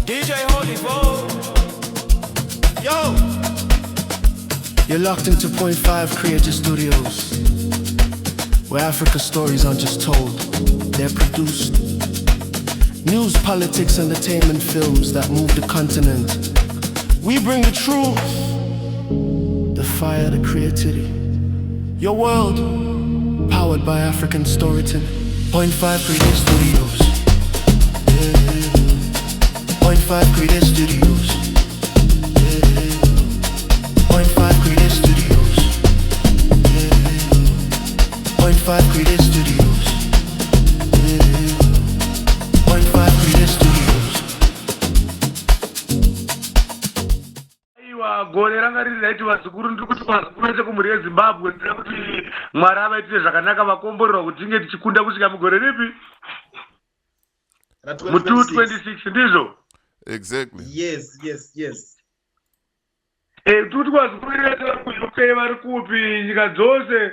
DJ Holy Foe. Yo. You're locked into Point 5 Creative Studios, where Africa's stories aren't just told, they're produced. News, politics, entertainment, films that move the continent. We bring the truth, the fire, the creativity. Your world, powered by African storytelling. Point 5 Creative Studios. Point 5 Creative Studios. Point 5 Creative Studios. Point 5 Creative Studios. Point 5 Creative Studios. Aiwa, gore ranga riri raiti vazukuru ndiri kuti vazukuru vese kumhuri yeZimbabwe ndira kuti Mwari avaitire zvakanaka vakomborerwa kuti tinge tichikunda kusvika mugore ripi? Mu2026 ndizvo? Exactly. Yes. Kuti vazukuru vedu kuzvokei vari kupi nyika dzose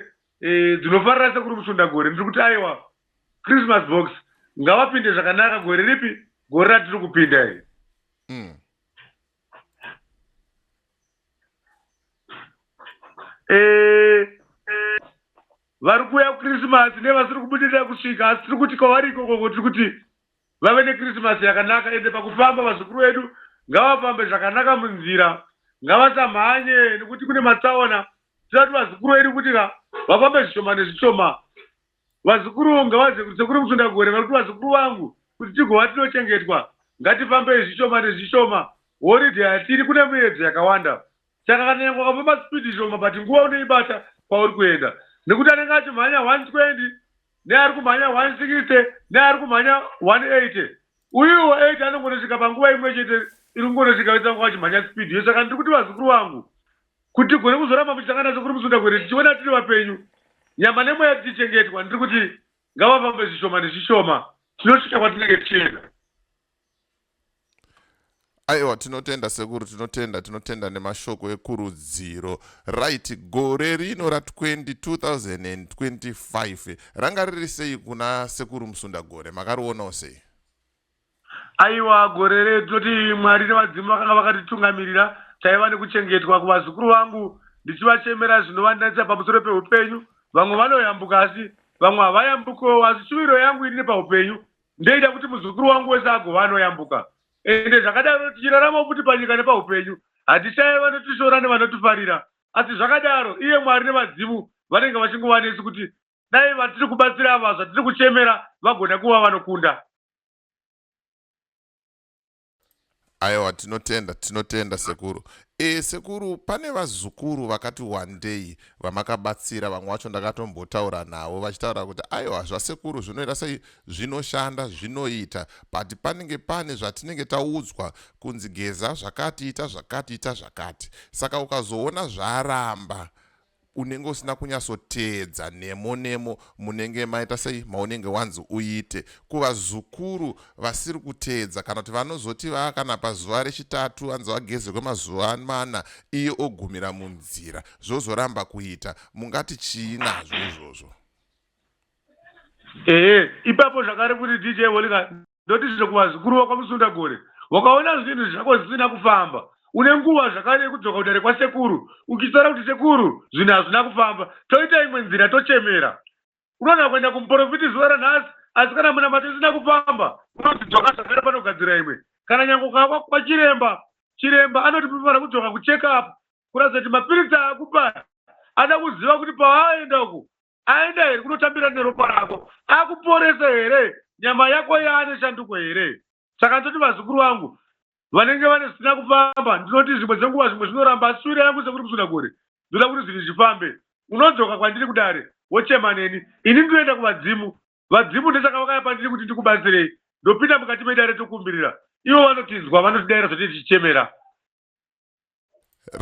dzinofarira sekuru Musundagore ndiri kuti aiwa Christmas box ngavapinde zvakanaka gore ripi? Gore ratiri kupinda iri. Vari kuuya kuKrismasi nevasiri kubudirira kusvika asi tiri kuti kwavari ikoko tiri kuti vave neKrismasi yakanaka ende pakufamba vazukuru vedu ngavafambe zvakanaka munzira ngavasamhanye nekuti kune matsaona tisati vazukuru vedu kuti vafambe zvishoma nezvishoma vazukuru ngavazive kuti sekuru Musundagore vari kuti vazukuru vangu kuti tigova tinochengetwa ngatifambe zvishoma nezvishoma horidhe hatiri kune muedzi yakawanda saka kana nyange wakafamba spidi shoma but nguva unoibata kwauri kuenda nekuti anenge achimhanya 120 neari kumhanya 160 neari kumhanya 180 uyuwo 8 anongonosvika panguva imwe chete iri kungonosvika vesangu achimhanya spidi yo saka ndiri kuti vazukuru vangu kuti gone kuzoramba muchitangana sekuru Musundagore tichiona tiri vapenyu nyama nemweya tichichengetwa ndiri kuti ngavafambe zvishoma nezvishoma tinosvika kwatinenge tichienda. Aiwa, tinotenda sekuru, tinotenda nemashoko ekurudziro. Right, gore rino ra2025 ranga riri sei kuna sekuru Musundagore, makarionawo sei? Aiwa, gore redu tinoti Mwari nevadzimu vakanga vakatitungamirira taiva nekuchengetwa kuvazukuru vangu ndichivachemera zvinovandanisa pamusoro peupenyu. Vamwe vanoyambuka asi vamwe havayambukewo asi shuviro yangu iri nepaupenyu ndoita kuti muzukuru wangu wese agova anoyambuka ende zvakadaro tichirarama kuti panyika nepaupenyu hatishaye vanotishora nevanotifarira asi zvakadaro iye Mwari nevadzimu vanenge vachingova nesu kuti dai vatiri kubatsira ava zvatiri kuchemera vagona kuva vanokunda. Aiwa, tinotenda sekuru. Sekuru, pane vazukuru vakati wandei vamakabatsira, vamwe vacho ndakatombotaura navo vachitaura kuti aiwa zvasekuru zvinoita sei zvinoshanda zvinoita but panenge pane zvatinenge taudzwa kunzi geza zvakati. Saka ukazoona zvaramba unenge usina kunyatsoteedza nemo munenge maita sei maunenge wanzi uite. Kuvazukuru vasiri kuteedza kana kuti vanozoti kana pazuva rechitatu anzi wageze kwemazuva 4 iye ogumira munzira zvozoramba kuita, mungati chii nazvo izvozvo? Ipapo zvakare kuti DJ Wolika ndoti zvino kuvazukuru vakwaMusundagore wakaona zvinhu zvako zvisina kufamba une nguva zvakare kudzoka kudare kwasekuru uchitaura kuti sekuru zvinhu hazvina kufamba toita imwe nzira tochemera. Unoona kuenda kumuprofiti zuva ranhasi asi kana munamato isina kufamba unoti dzoka zvakare panogadzira imwe. Kana nyange ukava chiremba anotipipara kudzoka kucheck up kuratidza kuti mapiritsi akupa ada kuziva kuti paaenda uku aenda here kunotambira neropa rako akuporesa here nyama yako yaane shanduko here. Saka ndoti vazukuru vangu vanenge vane zvisina kufamba ndinoti zvimwe dzenguva zvimwe zvinoramba asi shuviro yangu sekuru Musundagore ndoda kuti zvinhu zvifambe. Unodzoka kwandiri kudare wochema neni ini ndinoenda kuvadzimu ndosaka vakaya pandiri kuti ndikubatsirei ndopinda mukati medare tokumbirira ivo vanotinzwa vanotidaira zvoti tichemera.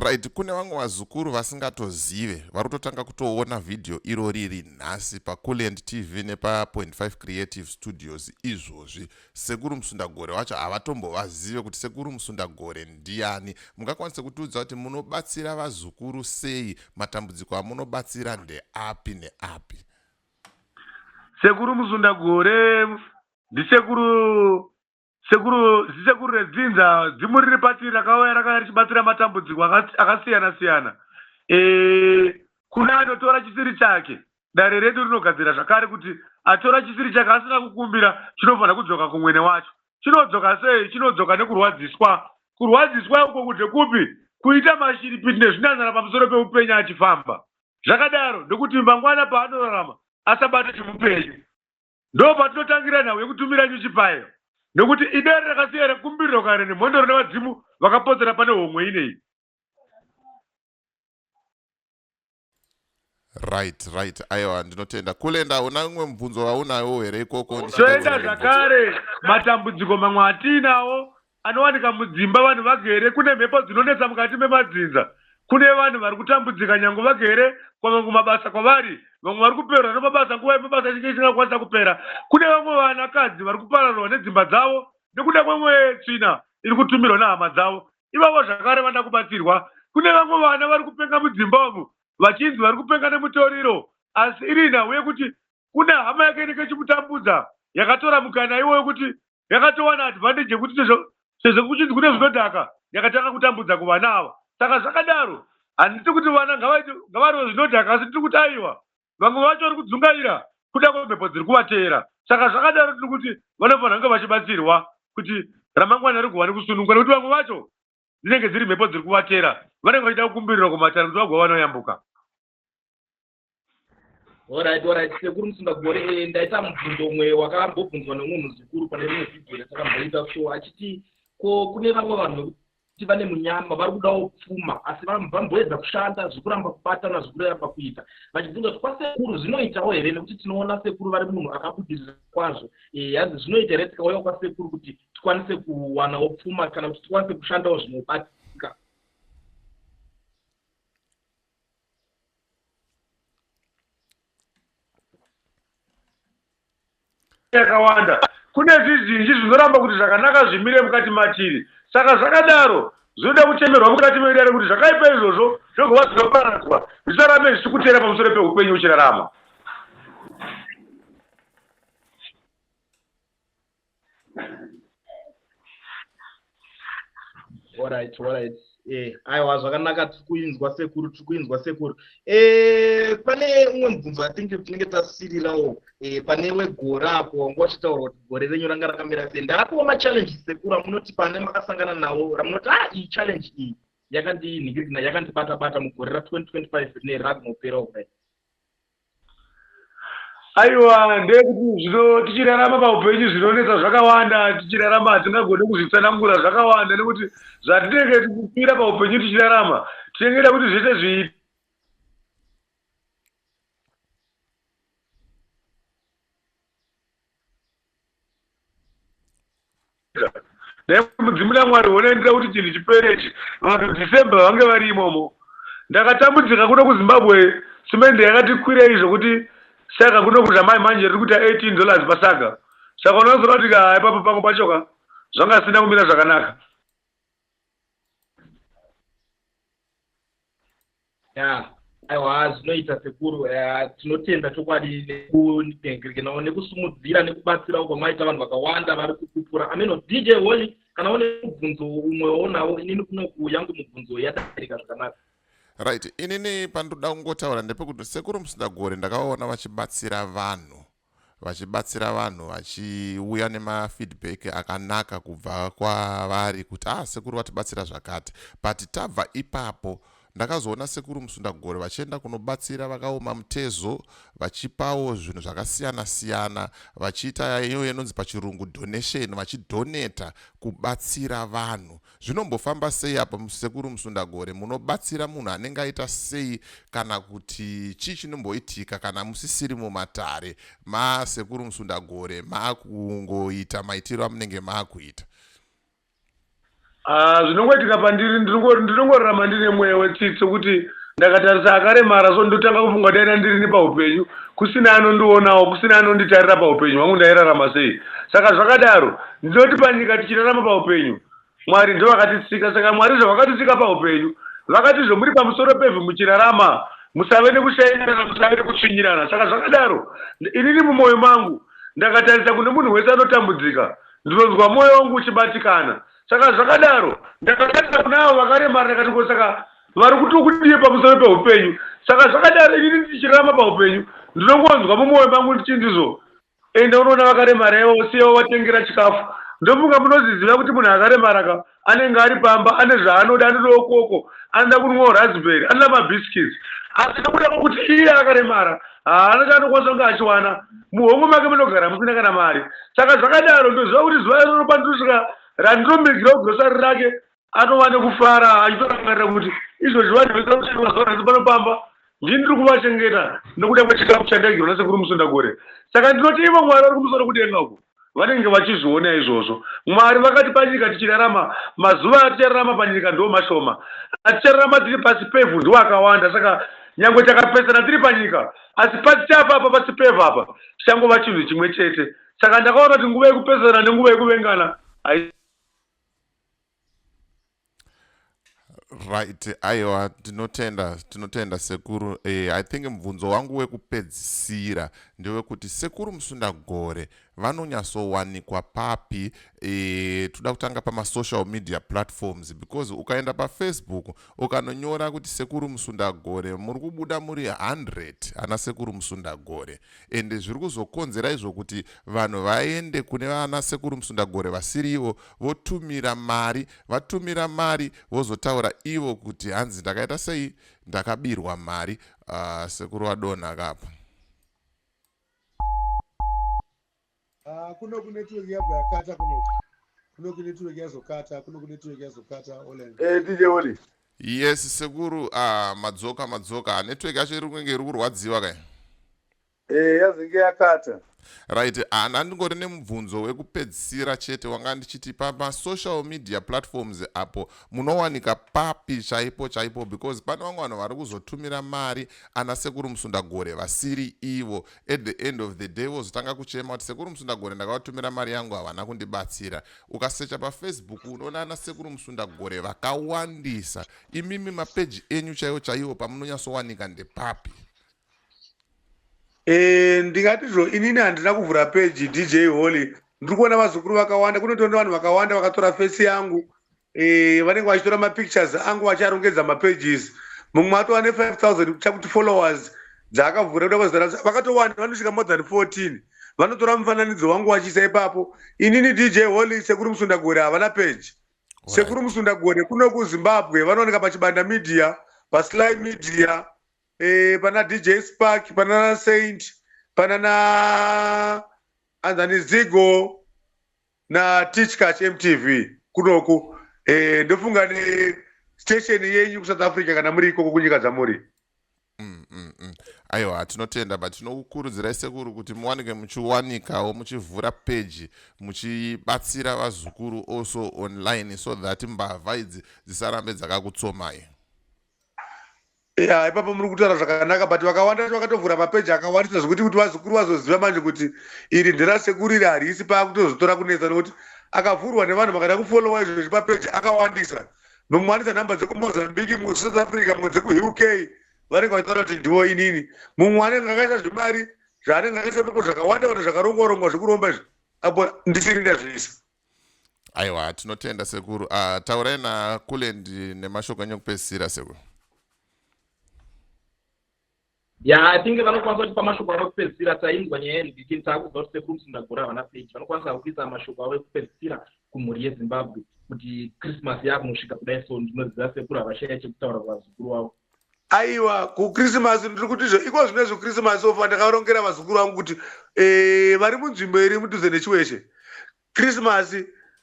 Right, kune vamwe vazukuru vasingatozive vari kutotanga kutoona vhidhiyo irori riri nhasi paCoolant TV nepaPoint 5 Creative Studios izvozvi. Sekuru Musundagore wacho havatombovazive kuti sekuru Musundagore ndiani. Mungakwanisa kutiudza kuti munobatsira vazukuru sei, matambudziko amunobatsira ndeapi neapi? Sekuru Musundagore ndisekuru sekuru redzinza dzimu riri patiri rakauya rakauya richibatsira matambudziko akasiyana siyana. Kuna anotora chisiri chake, dare redu rinogadzira zvakare kuti atora chisiri chake asina kukumbira chinofanira kudzoka kumwene wacho. Chinodzoka sei? Chinodzoka nekurwadziswa. Kurwadziswa uko kuti kupi? Kuita mashiripiti nezvinanzana pamusoro peupenyu achifamba. Zvakadaro ndokuti mangwana paanorarama asabata chimupenyu. Ndo patinotangira nawo yekutumira nyuchi payo. Nokuti idare rakasiyana kumbiriro kare nemhondo nevadzimu vakapotsera pane homwe inei. Right. Aiwa, ndinotenda. Kulenda una umwe mubvunzo waunawo here ikoko? Toenda zvakare matambudziko mamwe atinawo anowanika mudzimba vanhu vagere. Kune mhepo dzinonetsa mukati memadzinza. Kune vanhu vari kutambudzika nyange vagere kumabasa kwavari. Vamwe vari kuperwa nemabasa nguva yemabasa chinge chisingakwanisa kupera. Kune vamwe vanakadzi vari kupararwa nedzimba dzavo nekuda kwemwe tsvina iri kutumirwa nehama dzavo. Ivavo zvakare vanoda kubatsirwa. Kune vamwe vana vari kupenga mudzimba umu vachinzi vari kupenga nemutoriro, asi iri nhau yekuti kuna hama yake inenge ichimutambudza yakatora mukana iwoyo kuti yakatowana advantage yekuti sezvo kuchinzi kune zvinodhaka yakatanga kutambudza kuvana ava. Saka zvakadaro handiti kuti vana ngavariwo zvinodhaka, asi tiri kuti aiwa vamwe vacho vari kudzungaira kuda kwemhepo dziri kuvateera. Saka zvakadaro tiri kuti vanofanira kunge vachibatsirwa kuti ramangwana rigovane kusununguka, nekuti vamwe vacho dzinenge dziri mhepo dziri kuvateera, vanenge vachida kukumbirira kumatare kuti vagova vanoyambuka. Alright. Sekuru Musundagore, ndaita mubvunzo umwe wakambobvunzwa nemunhu zikuru pane rimwe vhidhiyo ratakamboita so achiti kune vamwe vanhu vekuti vane munyama vari kudawo pfuma asi vamboedza kushanda zvikuramba kubatana zvikuramba kuita vachibvunza kuti kwasekuru zvinoitawo here nekuti tinoona sekuru vari munhu akabudirira kwazvo. Hanzi zvinoita here tikauya kwasekuru kuti tikwanise kuwanawo pfuma kana kuti tikwanise kushandawo zvinobatsika? Yakawanda kune zvizhinji zvinoramba kuti zvakanaka zvimire mukati matiri. Saka zvakadaro zvinoda kuchemerwa mukati meidare kuti zvakaipa izvozvo zvogova zvinoparadzwa zvisarambe zvichikutera pamusoro peupenyu uchirarama. Alright. Aiwa zvakanaka, tikuinzwa sekuru. Pane umwe mubvunzo atinge tinenge tasirirawo pane wegore apo wanga wachitaura kuti gore renyu ranga rakamira sei. Ndakapiwa machallenges sekuru amunoti pane makasangana nawo ramunoti iyi challenge iyi yakandinhingirikina yakandibata mugore ra2025 rine rarinopera kudai. Aiwa ndekuti tichirarama paupenyu zvinonetsa zvakawanda, tichirarama hatingagone kuzvitsanangura zvakawanda nekuti zvatinenge tikupira paupenyu tichirarama tinengeda kuti zvese zviite. Mudzimu naMwari unoendera kuti chinhu chiperechi vanhu December vange vari imomo. Ndakatambudzika kuno kuZimbabwe simende yakatikwirei zvokuti saka kuno kuti amai manje riri kuita $18 pasaga. Saka unozoona kuti ipapo pangu pachoka zvanga sina kumira zvakanaka. Aiwa zvinoita sekuru, tinotenda chokwadi nekunyengerekanawo nekusumudzira nekubatsirawo kwamaita vanhu vakawanda vari kupupura. Ameno DJ Woli, kana une mubvunzo umwe waunawo inini kunoku yangu mubvunzo yadarika zvakanaka. Right, inini pandoda kungotaura ndepekuti sekuru Musundagore ndakaona vachibatsira vanhu vachiuya nemafeedback akanaka kubva kwavari kuti sekuru vatibatsira zvakati, but tabva ipapo ndakazoona sekuru Musundagore vachienda kunobatsira vakaoma mutezo, vachipawo zvinhu zvakasiyana-siyana, vachiita iyo inonzi pachirungu donation, vachidoneta kubatsira vanhu. Zvinombofamba sei apa sekuru Musundagore? Munobatsira munhu anenge aita sei kana kuti chii chinomboitika kana musisiri mumatare sekuru Musundagore maakungoita maitiro amunenge maakuita? Zvinongoitika pandiri ndinongorarama ndine mweya wetsitsi kuti ndakatarisa akaremara so ndotanga kufunga kuti ndiri paupenyu kusina anondionawo, kusina anonditarira paupenyu hwangu ndairarama sei. Saka zvakadaro ndinoti panyika tichirarama paupenyu Mwari ndo vakatitsika. Saka Mwari zvavakatisika paupenyu vakati muri pamusoro pevhu muchirarama musave nekushairana, musave nekutsvinyirana. Saka zvakadaro inini mumwoyo mangu ndakatarisa kune munhu wese anotambudzika ndinonzwa moyo wangu uchibatikana. Saka zvakadaro ndakatanga kunavo vakaremara ndakati ko saka vari kutokudiye pamusoro peupenyu. Saka zvakadaro inini ndichirarama paupenyu ndinongonzwa mumwoyo mangu ndichindizo ende unoona vakaremara ivo siyevo vatengera chikafu. Ndofunga munoziziva kuti munhu akaremara anenge ari pamba ane zvaanoda, anoda ukoko, anoda kunwa raspberry, anoda mabhiskits. Asi nekuda kwokuti iye akaremara haana chaanokwanisa kunge achiwana, muhomwe make munogara musina kana mari. Saka zvakadaro ndoziva kuti zuva iroro pandosvika randinombigira kugirosari rake anowane kufara achitorangarira kuti izvozvi vanhu vesaushaivazorasi panopamba ndini ndiri kuvachengeta nokuda kwechikafu chandagirwa nasekuru Musundagore. Saka ndinoti ivo Mwari vari kumusoro kudenga uku vanenge vachizviona izvozvo. Mwari vakati panyika tichirarama, mazuva atichararama panyika ndo mashoma, atichararama tiri pasi pevhu ndo akawanda. Saka nyangwe takapesana tiri panyika asi pasi chapa apa pasi pevhu apa changova chinhu chimwe chete. Saka ndakaona kuti nguva yekupesana nenguva yekuvengana Right, aiwa tinotenda sekuru. I think mubvunzo wangu wekupedzisira ndewekuti sekuru Musundagore vanonyatsowanikwa papi. Toda kutanga pamasocial media platforms because ukaenda paFacebook ukanonyora kuti sekuru Musundagore muri kubuda muri 100 ana sekuru Musundagore, ende zviri kuzokonzera izvo kuti vanhu vaende kune vana sekuru Musundagore vasirivo votumira mari vozotaura ivo kuti hanzi ndakaita sei, ndakabirwa mari. Sekuru wadonha kapa kuno kunetwork yabva yakata kuno kunetwork yazokata kuno kunetwork yazokata DJ Oli. Yes sekuru. Madzoka network yacho iri kunge iri kurwadziwa kai? Yazenge yakata. Right, ndingori nemubvunzo wekupedzisira chete wanga ndichiti pamasocial media platforms apo munowanika papi chaipo because pane vamwe vanhu vari kuzotumira mari ana sekuru Musundagore vasiri ivo. At the end of the day vozotanga kuchema kuti sekuru Musundagore ndakavatumira mari yangu havana kundibatsira. Ukasecha paFacebook unoona ana sekuru Musundagore vakawandisa. Imimi mapeji enyu chaiwo pamunonyatsowanika ndepapi? Ndingatizvo inini handina kuvhura peji DJ Holly. Ndiri kuona vazukuru vakawanda, kunotonda vanhu vakawanda vakatora fesi yangu, vanenge vachitora mapictures angu vacharongedza mapages. Mumwe atova ne 5000 chakuti followers dzaakavhura kuda kwazara vakatowanda, vanosvika more than 14. Vanotora mufananidzo wangu vachiisa ipapo. Inini DJ Holly sekuru Musundagore havana peji. Sekuru Musundagore kuno kuZimbabwe vanooneka pachibanda media, paSly media, pana DJ Spark, pana na Saint, pana na Anthony Zigo na Teachcatch MTV kunoku. Ndofunga ni station yenyu ku South Africa kana muri ikoko kunyika dzamuri. Aiwa tinotenda, but tinokukurudzirai sekuru kuti muwanike muchiwanikawo muchivhura peji muchibatsira vazukuru also online so that mbavha idzi dzisarambe dzakakutsomai. Ipapo muri kutaura zvakanaka, but vakawanda vakatovhura mapeji akawandisa zvokuti kuti vazukuru vazoziva manje kuti iri nderasekuru iri harisi pakutozotora kunetsa, nokuti akavhurwa nevanhu vakada kufolowa izvozvi papeji akawandisa. Nomwanisa nhamba dzekuMozambique, muSouth Africa, mumwe dzekuUK vanenge vachitaura kuti ndiwo inini. Mumwe anenge akaisa zvimari zvaanenge akaisa pepo zvakawanda kana zvakarongwa zvekuromba izvi apo ndisiri ndazviisa. Aiwa tinotenda sekuru. Taurai naKulendi nemashoko enyu ekupedzisira sekuru. I think vanokwanisa kuti pamashoko avo ekupedzisira tainzwa nyaya yeNDK taakubva kuti sekuru Musundagore havana peji. Vanokwanisa kuisa mashoko avo ekupedzisira kumhuri yeZimbabwe kuti Christmas yakunosvika kudai, so ndinoziva sekuru havashaya chekutaura kuvazukuru vavo. Aiwa kuChristmas ndiri kuti izvo iko zvinezvo Christmas ofa ndakarongera vazukuru vangu kuti vari munzvimbo iri mudhuze neChiweshe. Christmas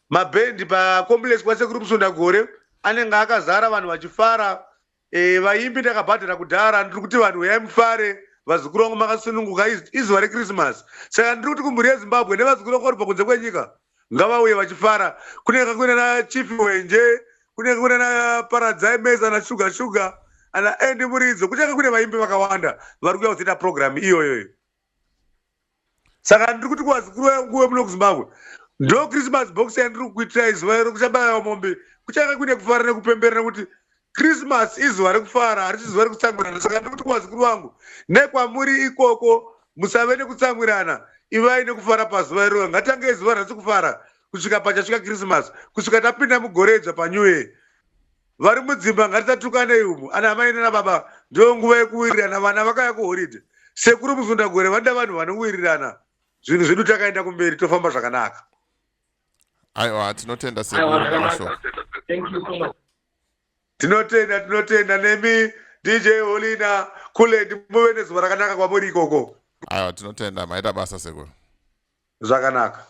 mabhendi pacomplex kwasekuru Musundagore anenge akazara vanhu vachifara. Vaimbi ndakabhadhara kudhara, ndiri kuti vanhu uyai mufare, vazukuru vangu makasununguka, izuva reChristmas. Saka ndiri kuti kumhuri yeZimbabwe nevazukuru vangu vari pakunze kwenyika ngavauye vachifara. Kunenge kuna na Chief Wenje, kunenge kuna na Paradzai Meza na Sugar ana Endi Muridzo, kuchanga kune vaimbi vakawanda vari kuuya kuzoita program iyoyo. Saka ndiri kuti kuvazukuru vangu vemuno kuZimbabwe ndo Christmas box yandiri kuitira izuva iro kuchambaya mombe, kuchanga kune kufara nekupemberera kuti Christmas izuva rekufara, harisi zuva rekutsamwirana. Saka ndiri kuti kuvazukuru vangu nekwamuri ikoko musave nekutsamwirana, ivai nekufara pazuva iroro. Ngatange izuva rasi kufara kusvika pachasvika Christmas, kusvika tapinda mugoredzva paNew Year. Vari mudzimba ngatitatukanei umu, ana mai nana baba ndio nguva yekuwirirana, vana vakaya kuhoride. Sekuru Musundagore vanoda vanhu vanowirirana. Zvinhu zvedu takaenda kumberi tofamba zvakanaka. Aiwa, tinotenda sekuru. Thank you so much. Tinotenda nemi DJ Holina kule muve nezuva rakanaka kwamuri ikoko. Aiwa, tinotenda maita basa sekuru. Zvakanaka.